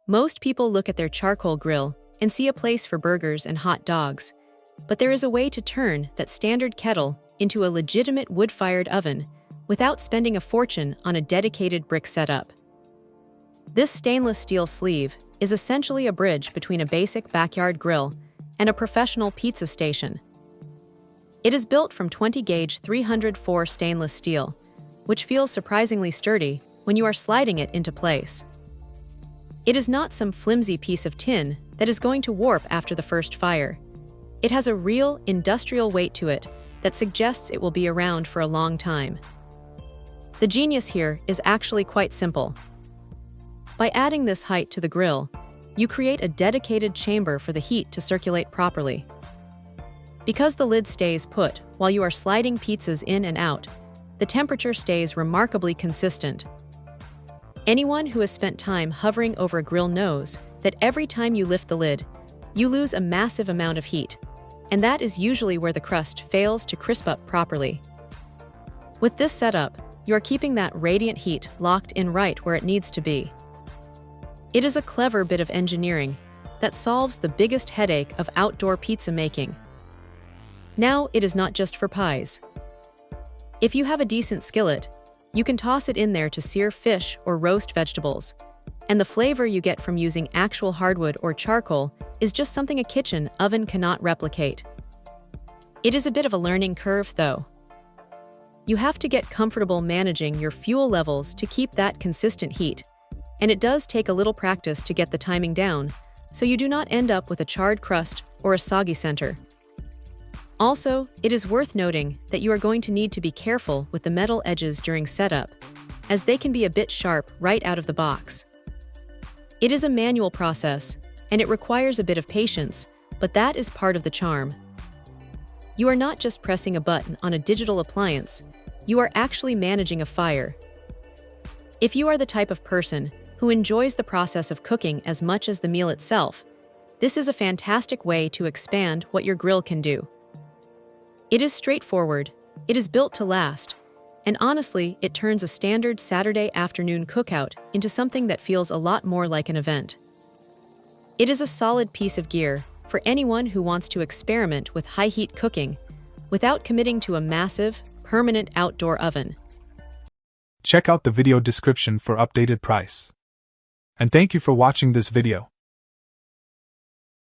Most people look at their charcoal grill and see a place for burgers and hot dogs, but there is a way to turn that standard kettle into a legitimate wood-fired oven without spending a fortune on a dedicated brick setup. This stainless steel sleeve is essentially a bridge between a basic backyard grill and a professional pizza station. It is built from 20-gauge 304 stainless steel, which feels surprisingly sturdy when you are sliding it into place. It is not some flimsy piece of tin that is going to warp after the first fire. It has a real, industrial weight to it that suggests it will be around for a long time. The genius here is actually quite simple. By adding this height to the grill, you create a dedicated chamber for the heat to circulate properly. Because the lid stays put while you are sliding pizzas in and out, the temperature stays remarkably consistent. Anyone who has spent time hovering over a grill knows that every time you lift the lid, you lose a massive amount of heat, and that is usually where the crust fails to crisp up properly. With this setup, you are keeping that radiant heat locked in right where it needs to be. It is a clever bit of engineering that solves the biggest headache of outdoor pizza making. Now it is not just for pies. If you have a decent skillet, you can toss it in there to sear fish or roast vegetables, and the flavor you get from using actual hardwood or charcoal is just something a kitchen oven cannot replicate. It is a bit of a learning curve, though. You have to get comfortable managing your fuel levels to keep that consistent heat, and it does take a little practice to get the timing down, so you do not end up with a charred crust or a soggy center. Also, it is worth noting that you are going to need to be careful with the metal edges during setup, as they can be a bit sharp right out of the box. It is a manual process, and it requires a bit of patience, but that is part of the charm. You are not just pressing a button on a digital appliance, you are actually managing a fire. If you are the type of person who enjoys the process of cooking as much as the meal itself, this is a fantastic way to expand what your grill can do. It is straightforward, it is built to last, and honestly, it turns a standard Saturday afternoon cookout into something that feels a lot more like an event. It is a solid piece of gear for anyone who wants to experiment with high-heat cooking without committing to a massive, permanent outdoor oven. Check out the video description for updated price. And thank you for watching this video.